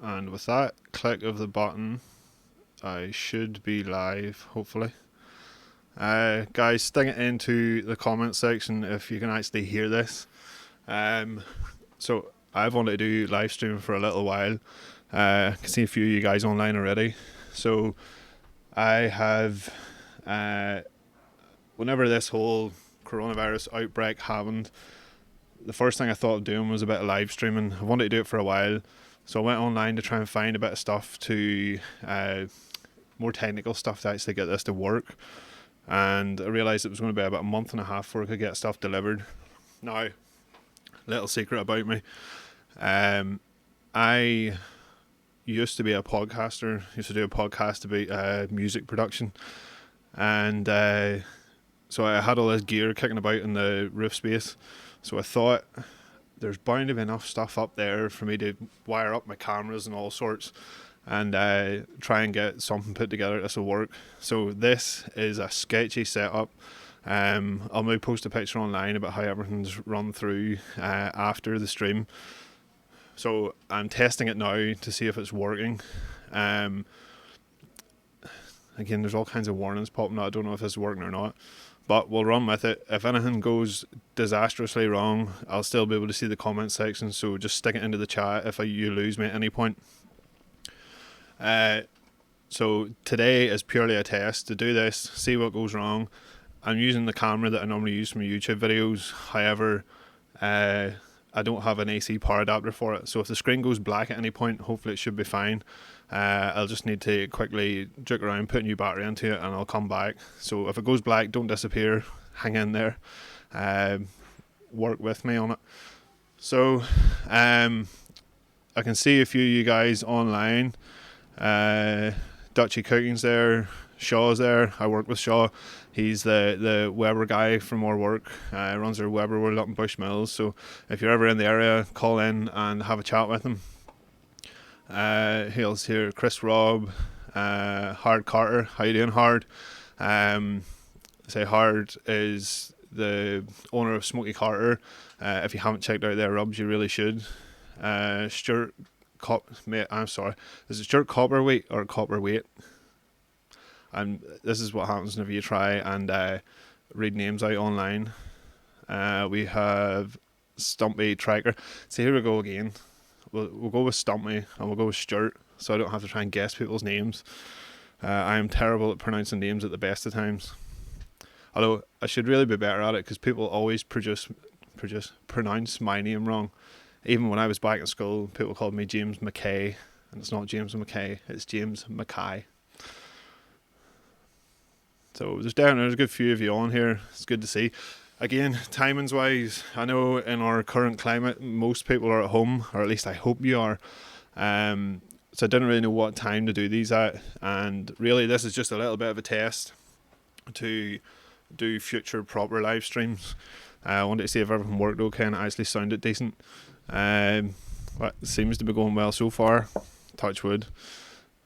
And with that click of the button, I should be live, hopefully. Guys, sting it into the comment section if you can actually hear this. So I've wanted to do live streaming for a little while. I can see a few of you guys online already. So I have, whenever this whole coronavirus outbreak happened, the first thing I thought of doing was a bit of live streaming. I wanted to do it for a while, so I went online to try and find a bit of stuff to, more technical stuff to actually get this to work. And I realised it was going to be about a month and a half before I could get stuff delivered. Now, little secret about me. I used to be a podcaster, used to do a podcast about music production. And so I had all this gear kicking about in the roof space. So I thought there's bound to be enough stuff up there for me to wire up my cameras and all sorts and try and get something put together this will work. So this is a sketchy setup. I'll maybe post a picture online about how everything's run through after the stream. So I'm testing it now to see if it's working. Again, there's all kinds of warnings popping up. I don't know if this is working or not, but we'll run with it. If anything goes disastrously wrong, I'll still be able to see the comment section, so just stick it into the chat if you lose me at any point. So today is purely a test to do this, see what goes wrong. I'm using the camera that I normally use for my YouTube videos. However, I don't have an AC power adapter for it, so if the screen goes black at any point, hopefully it should be fine. I'll just need to quickly juke around, put a new battery into it, and I'll come back. So if it goes black, don't disappear, hang in there, work with me on it. So I can see a few of you guys online. Dutchy Cooking's there, Shaw's there. I work with Shaw. He's the Weber guy from our work. Runs our Weber World up in Bushmills. So if you're ever in the area, call in and have a chat with him. Who else here? Chris Robb, Hard Carter. How you doing, Hard? Hard is the owner of Smoky Carter. If you haven't checked out their rubs, you really should. Stuart mate, I'm sorry. Is it Stuart Copperweight or Copperweight? And this is what happens whenever you try and read names out online. We have Stumpy Tracker. So here we go again. We'll go with Stumpy and we'll go with Stuart, so I don't have to try and guess people's names. I am terrible at pronouncing names at the best of times. Although I should really be better at it, because people always pronounce my name wrong. Even when I was back in school, people called me James McKay, and it's not James McKay, it's James Mackay. So there's a good few of you on here. It's good to see. Again, timings wise, I know in our current climate, most people are at home, or at least I hope you are. So I didn't really know what time to do these at, and really this is just a little bit of a test to do future proper live streams. I wanted to see if everything worked okay and it actually sounded decent. It seems to be going well so far, touch wood.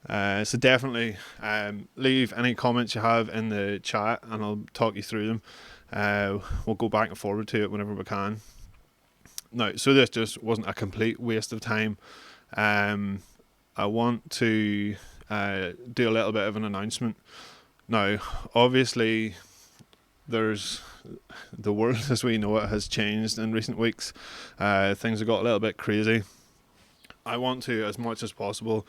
So definitely leave any comments you have in the chat and I'll talk you through them. We'll go back and forward to it whenever we can. Now, so this just wasn't a complete waste of time. I want to do a little bit of an announcement. Now, obviously, the world as we know it has changed in recent weeks. Things have got a little bit crazy. I want to, as much as possible,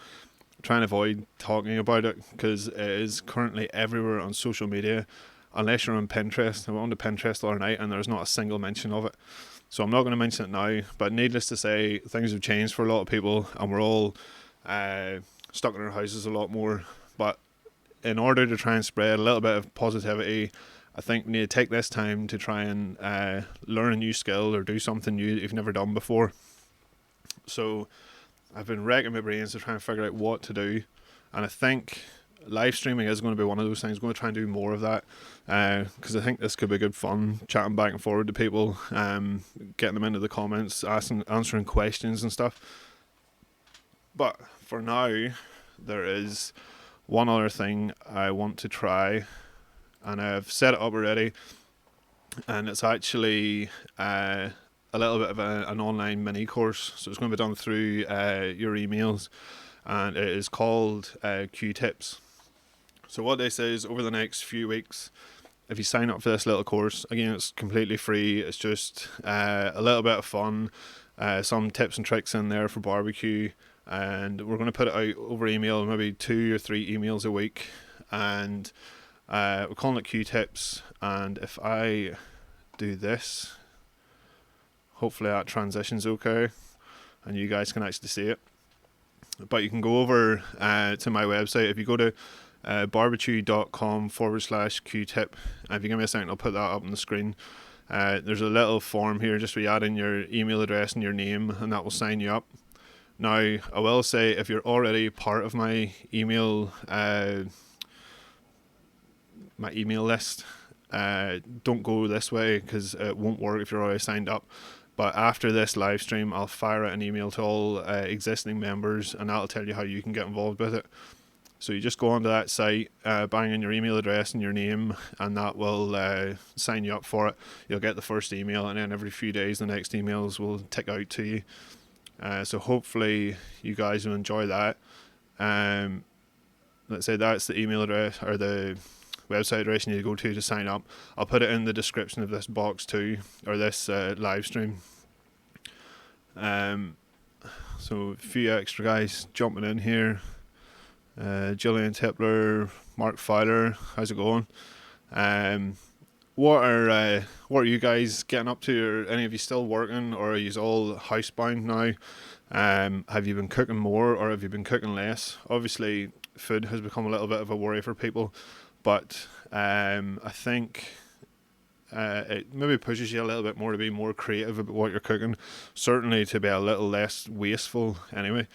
try and avoid talking about it, because it is currently everywhere on social media. Unless you're on Pinterest. I went on to Pinterest the other night and there's not a single mention of it. So I'm not going to mention it now, but needless to say, things have changed for a lot of people and we're all stuck in our houses a lot more. But in order to try and spread a little bit of positivity, I think we need to take this time to try and learn a new skill or do something new that you've never done before. So I've been racking my brains to try and figure out what to do, and I think live streaming is going to be one of those things. I'm going to try and do more of that, because I think this could be good fun, chatting back and forward to people, getting them into the comments, answering questions and stuff. But for now, there is one other thing I want to try, and I've set it up already, and it's actually a little bit of an online mini course. So it's going to be done through your emails, and it is called Q-Tips. So what they say is over the next few weeks, if you sign up for this little course, again, it's completely free. It's just a little bit of fun, some tips and tricks in there for barbecue, and we're going to put it out over email, maybe 2 or 3 emails a week, and we're calling it Q-Tips. And if I do this, hopefully that transition's okay, and you guys can actually see it. But you can go over to my website. If you go to barbechoo.com/Q-Tip, if you give me a second, I'll put that up on the screen. There's a little form here just where you add in your email address and your name, and that will sign you up. Now, I will say, if you're already part of my email list, don't go this way, because it won't work if you're already signed up. But after this live stream, I'll fire out an email to all existing members, and that'll tell you how you can get involved with it. So you just go onto that site, bang in your email address and your name, and that will sign you up for it. You'll get the first email, and then every few days the next emails will tick out to you. So hopefully you guys will enjoy that. Let's say that's the email address or the website address you need to go to sign up. I'll put it in the description of this box too, or this live stream. So a few extra guys jumping in here. Gillian Tipler, Mark Fowler, how's it going? What are you guys getting up to? Are any of you still working, or are you all housebound now? Have you been cooking more, or have you been cooking less? Obviously, food has become a little bit of a worry for people, but I think it maybe pushes you a little bit more to be more creative about what you're cooking. Certainly to be a little less wasteful anyway.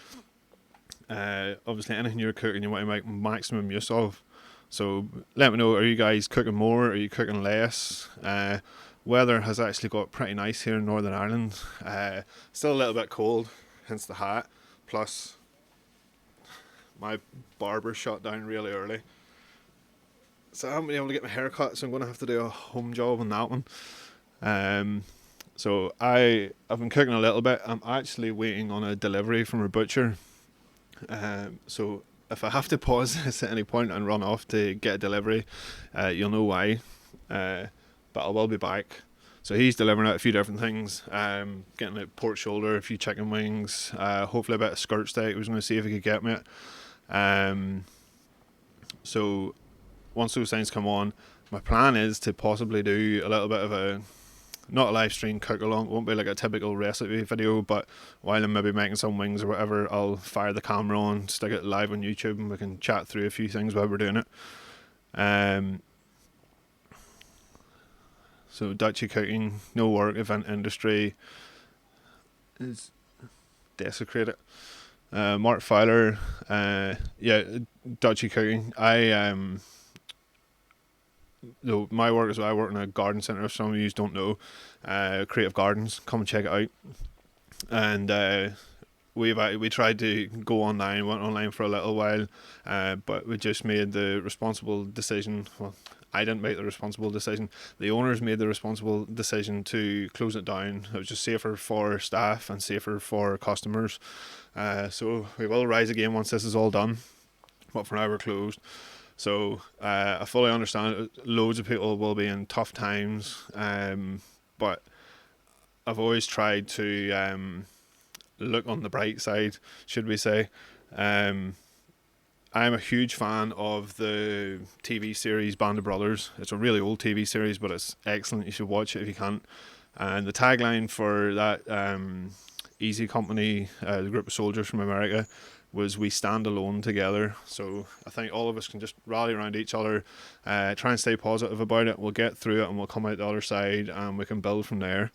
Obviously, anything you're cooking, you want to make maximum use of. So let me know, are you guys cooking more? Are you cooking less? Weather has actually got pretty nice here in Northern Ireland. Still a little bit cold, hence the hat. Plus, my barber shut down really early, so I haven't been able to get my hair cut, so I'm going to have to do a home job on that one. So I've been cooking a little bit. I'm actually waiting on a delivery from a butcher. So if I have to pause this at any point and run off to get a delivery, you'll know why. But I will be back. So he's delivering out a few different things. Getting a pork shoulder, a few chicken wings, hopefully a bit of skirt steak. I was going to see if he could get me it. So once those things come on, my plan is to possibly do a little bit of not a live stream cook along. It won't be like a typical recipe video, but while I'm maybe making some wings or whatever, I'll fire the camera on, stick it live on YouTube, and we can chat through a few things while we're doing it. So Dutchy cooking, no work, event industry is desecrated. Mark Fowler, Dutchy cooking. My work is I work in a garden centre. If some of you don't know, Creative Gardens, come and check it out. And we tried to go online, went online for a little while, but we just made the responsible decision. Well, I didn't make the responsible decision. The owners made the responsible decision to close it down. It was just safer for staff and safer for customers. So we will rise again once this is all done. But for now, we're closed. So I fully understand loads of people will be in tough times, but I've always tried to look on the bright side, should we say. I'm a huge fan of the TV series Band of Brothers. It's a really old TV series, but it's excellent. You should watch it if you can. And the tagline for that Easy Company, the group of soldiers from America, was "We stand alone together." So I think all of us can just rally around each other, try and stay positive about it. We'll get through it and we'll come out the other side, and we can build from there.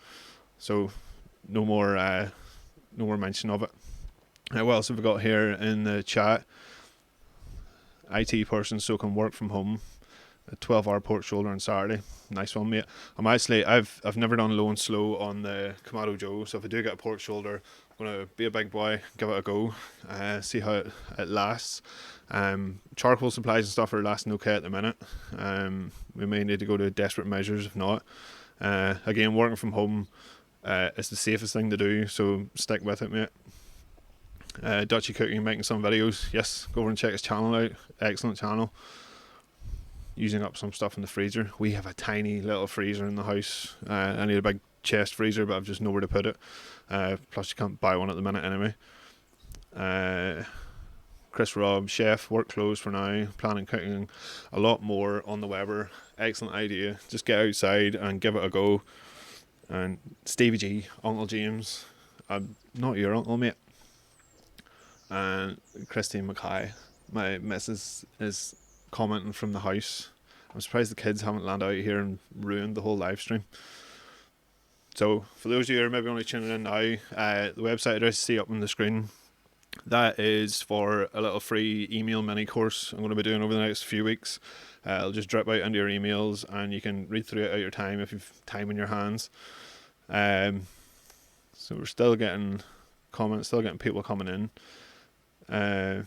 So no more mention of it. What else have we got here in the chat? IT person so can work from home. A 12-hour pork shoulder on Saturday. Nice one, mate. I've never done low and slow on the Kamado Joe, so if I do get a pork shoulder, I'm gonna be a big boy, give it a go, see how it lasts. Charcoal supplies and stuff are lasting okay at the minute. We may need to go to desperate measures if not. Again, working from home, it's the safest thing to do, so stick with it, mate. Dutchy Cooking making some videos. Yes, go over and check his channel out. Excellent channel. Using up some stuff in the freezer. We have a tiny little freezer in the house. I need a big chest freezer, but I've just nowhere to put it. Plus you can't buy one at the minute anyway. Chris Robb, chef, work clothes for now, planning cooking a lot more on the Weber. Excellent idea. Just get outside and give it a go. And Stevie G, Uncle James, I'm not your uncle, mate. And Christine Mackay, my missus, is commenting from the house. I'm surprised the kids haven't landed out here and ruined the whole live stream. So for those of you who are maybe only tuning in now, the website address you see up on the screen, that is for a little free email mini course I'm going to be doing over the next few weeks. It'll just drip out into your emails and you can read through it at your time if you've time in your hands. So we're still getting comments, still getting people coming in.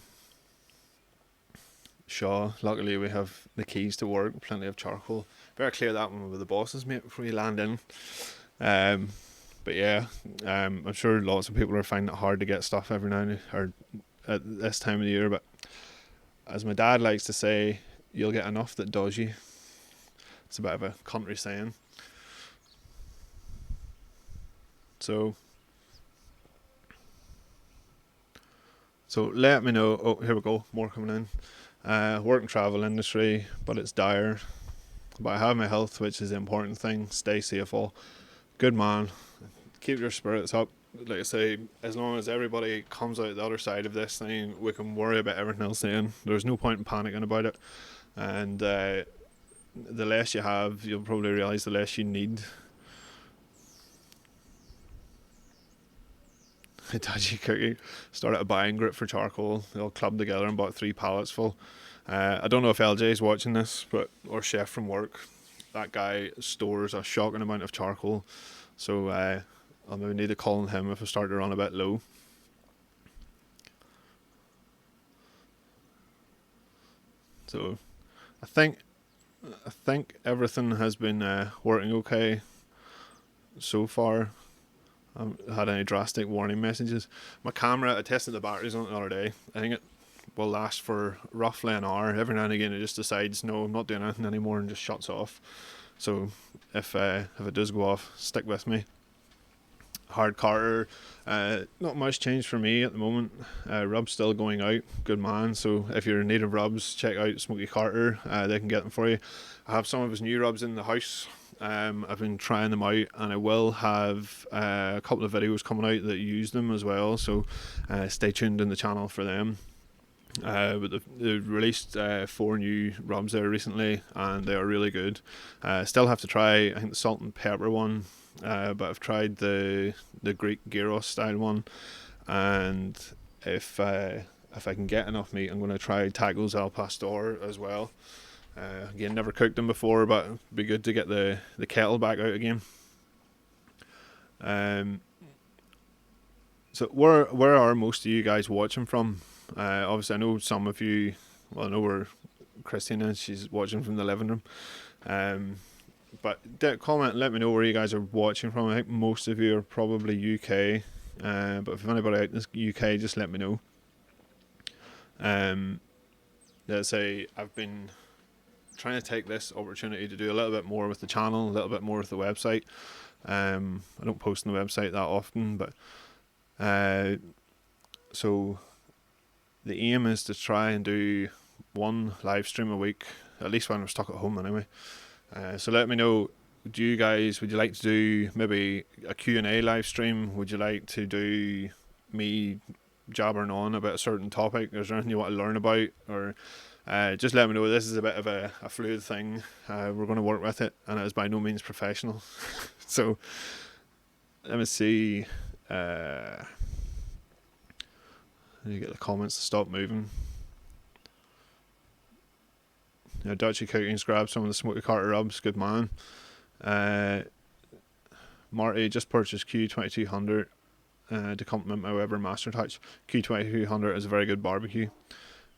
Shaw, luckily we have the keys to work, plenty of charcoal. Better clear that one with the bosses, mate, before you land in. But yeah, I'm sure lots of people are finding it hard to get stuff every now and then, or at this time of the year, but as my dad likes to say, you'll get enough that does you. It's a bit of a country saying. So let me know. Oh, here we go, more coming in. Work and travel industry, but it's dire. But I have my health, which is the important thing. Stay safe all. Good man. Keep your spirits up. Like I say, as long as everybody comes out the other side of this thing, we can worry about everything else then. There's no point in panicking about it. And the less you have, you'll probably realise the less you need. Dodgy Cookie started a buying group for charcoal. They all clubbed together and bought 3 pallets full. I don't know if LJ's watching this, but or Chef from work. That guy stores a shocking amount of charcoal, so I'll maybe need to call on him if I start to run a bit low. So I think everything has been working okay so far. I haven't had any drastic warning messages. My camera, I tested the batteries on it the other day. I think it will last for roughly an hour. Every now and again it just decides, no, I'm not doing anything anymore, and just shuts off. So if it does go off, stick with me. Hard Carter, not much change for me at the moment. Rub's still going out, good man. So if you're in need of rubs, check out Smoky Carter. They can get them for you. I have some of his new rubs in the house. I've been trying them out, and I will have a couple of videos coming out that use them as well, so stay tuned in the channel for them. But they've released 4 new rubs there recently, and they are really good. Still have to try, I think, the salt and pepper one, but I've tried the Greek gyros style one, and if I can get enough meat, I'm going to try tacos al pastor as well. Again, never cooked them before, but it'd be good to get the kettle back out again. So where are most of you guys watching from? Obviously I know some of you, well, I know where Christina, she's watching from the living room. But comment and let me know where you guys are watching from. I think most of you are probably UK, but if anybody out in the UK, just let me know. Let's say I've been trying to take this opportunity to do a little bit more with the channel, a little bit more with the website. I don't post on the website that often, but so the aim is to try and do 1 live stream a week, at least when I'm stuck at home anyway. So let me know, would you like to do maybe a Q&A live stream? Would you like to do me jabbering on about a certain topic? Is there anything you want to learn about? Or just let me know. This is a bit of a fluid thing. We're going to work with it, and it is by no means professional. So let me see. You get the comments to stop moving. Dutchy Cooking's grabbed some of the Smoky Carter rubs. Good man. Marty just purchased Q2200 to complement my Weber Master Touch. Q2200 is a very good barbecue.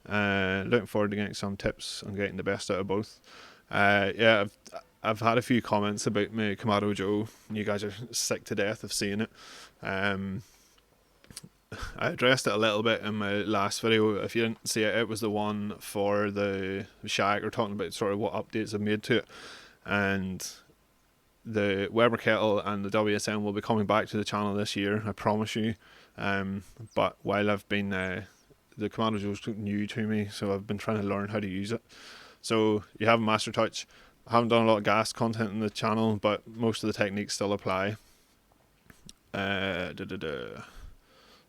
Looking forward to getting some tips on getting the best out of both. Yeah, I've had a few comments about my Kamado Joe. You guys are sick to death of seeing it. I addressed it a little bit in my last video. If you didn't see it, it was the one for the shack. We're talking about sort of what updates I've made to it, and the Weber kettle and the WSM will be coming back to the channel this year, I promise you. But while I've been the Kamado Joe's new to me, so I've been trying to learn how to use it. So you have Master Touch. I haven't done a lot of gas content in the channel, but most of the techniques still apply.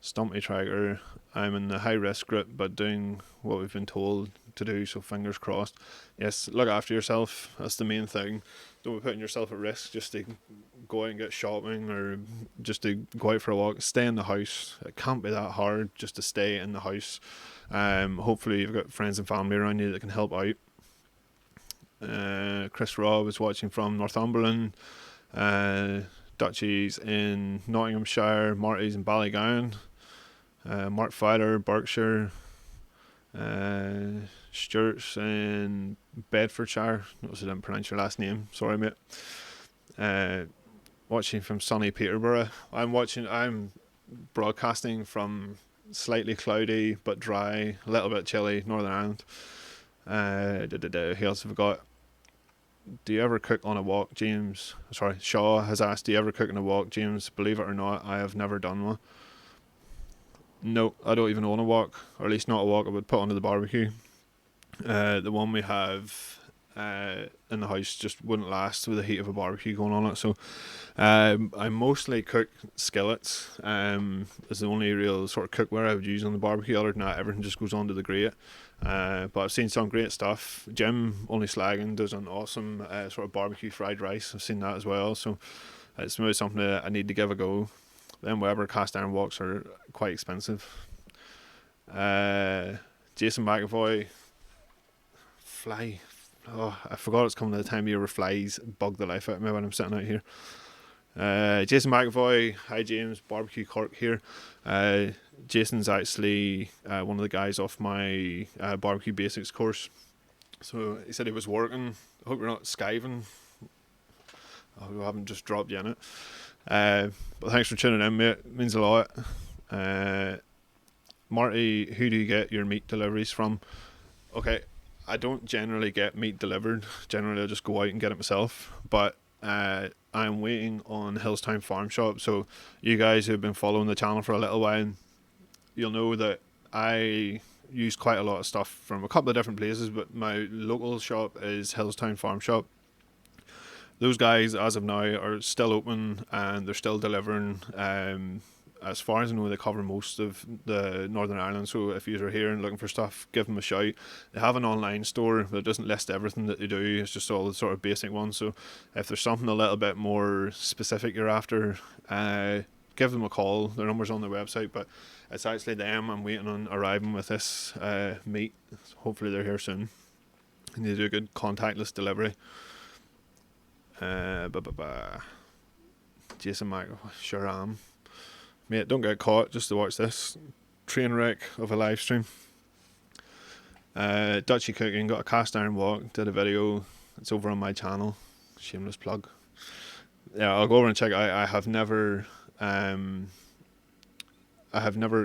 Stumpy tracker. I'm in the high risk group, but doing what we've been told to do, so fingers crossed. Yes, look after yourself. That's the main thing. Don't be putting yourself at risk just to go out and get shopping or just to go out for a walk. Stay in the house. It can't be that hard just to stay in the house. Hopefully you've got friends and family around you that can help out. Chris Robb is watching from Northumberland. Dutchies in Nottinghamshire. Marty's in Ballygowan. Mark Filer, Berkshire. Stuart's in Bedfordshire. Notice I didn't pronounce your last name. Sorry, mate. Watching from sunny Peterborough. I'm broadcasting from slightly cloudy but dry, a little bit chilly Northern Ireland. Who else have we got? Do you ever cook on a walk, James? Sorry, Shaw has asked, do you ever cook on a walk, James? Believe it or not, I have never done one. No, I don't even own a wok, or at least not a wok I would put onto the barbecue. The one we have in the house just wouldn't last with the heat of a barbecue going on it. So I mostly cook skillets. Is the only real sort of cookware I would use on the barbecue. Other than that, everything just goes onto the grate. But I've seen some great stuff. Jim, Only Slagging, does an awesome sort of barbecue fried rice. I've seen that as well. So it's maybe something that I need to give a go. Then Weber cast iron woks are quite expensive. Jason McAvoy, fly. Oh, I forgot it's coming to the time of year where flies bug the life out of me when I'm sitting out here. Jason McAvoy, hi James, Barbecue Cork here. Jason's actually one of the guys off my Barbecue Basics course. So he said he was working. I hope you're not skiving. I hope I haven't just dropped you in it. But thanks for tuning in, mate. It means a lot. Marty, who do you get your meat deliveries from? Okay, I don't generally get meat delivered. Generally, I just go out and get it myself. But I'm waiting on Hillstown Farm Shop. So you guys who've been following the channel for a little while, you'll know that I use quite a lot of stuff from a couple of different places, but my local shop is Hillstown Farm Shop. Those guys, as of now, are still open and they're still delivering. As far as I know, they cover most of the Northern Ireland. So if you're here and looking for stuff, give them a shout. They have an online store that doesn't list everything that they do. It's just all the sort of basic ones. So if there's something a little bit more specific you're after, give them a call. Their number's on their website, but it's actually them I'm waiting on arriving with this meat. Hopefully they're here soon. And they do a good contactless delivery. Jason McAvoy, sure am. Mate, don't get caught just to watch this train wreck of a live stream. Dutchy Cooking, got a cast iron wok, did a video. It's over on my channel. Shameless plug. Yeah, I'll go over and check it out. I have never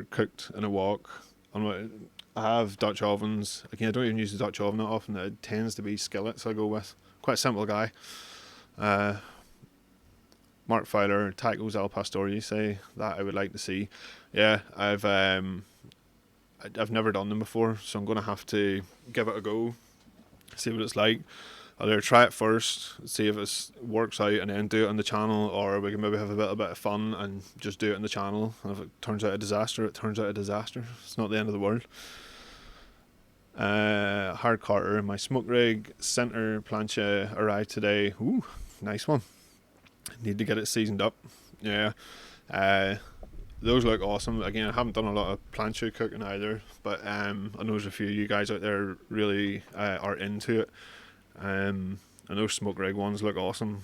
cooked in a wok. I have Dutch ovens. Again, I don't even use the Dutch oven that often. It tends to be skillets I go with. Quite a simple guy. Mark Filer, tacos al pastor, you say that I would like to see. Yeah, I've never done them before, so I'm gonna have to give it a go, see what it's like. I'll either try it first, see if it works out, and then do it on the channel, or we can maybe have a little bit of fun and just do it on the channel. And if it turns out a disaster, it turns out a disaster. It's not the end of the world. Hard Carter, my smoke rig center plancha arrived today. Ooh, nice one. Need to get it seasoned up. Yeah. Those look awesome. Again, I haven't done a lot of plancha cooking either, but I know there's a few of you guys out there really are into it. And those smoke rig ones look awesome.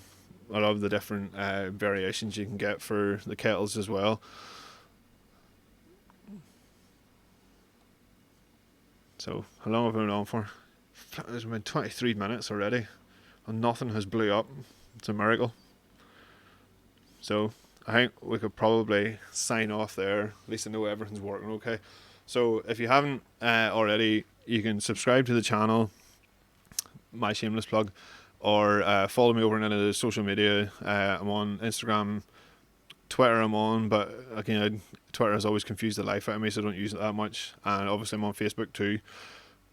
I love the different variations you can get for the kettles as well. So, how long have I been on for? It's been 23 minutes already. and nothing has blew up. It's a miracle. So I think we could probably sign off there. At least I know everything's working okay. So if you haven't already, you can subscribe to the channel, my shameless plug, or follow me over on any of the social media. I'm on Instagram, Twitter I'm on, but again, Twitter has always confused the life out of me, so I don't use it that much. And obviously I'm on Facebook too.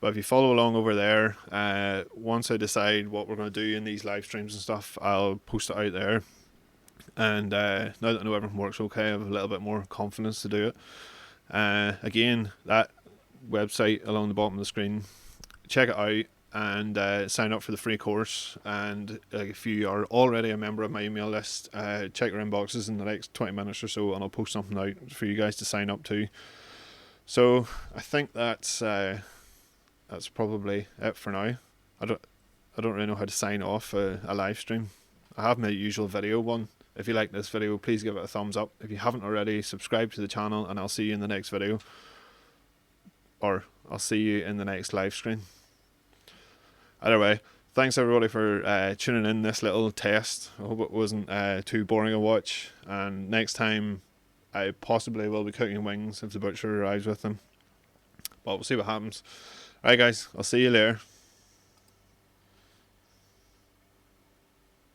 But if you follow along over there, once I decide what we're going to do in these live streams and stuff, I'll post it out there. And now that I know everything works okay, I have a little bit more confidence to do it. Again, that website along the bottom of the screen, check it out and sign up for the free course. And if you are already a member of my email list, check your inboxes in the next 20 minutes or so, and I'll post something out for you guys to sign up to. So I think that's probably it for now. I don't really know how to sign off a live stream. I have my usual video one. If you like this video, please give it a thumbs up. If you haven't already, subscribe to the channel, and I'll see you in the next video. Or I'll see you in the next live stream. Either way, thanks everybody for tuning in this little test. I hope it wasn't too boring a watch. And next time, I possibly will be cooking wings if the butcher arrives with them. But we'll see what happens. Alright guys, I'll see you later.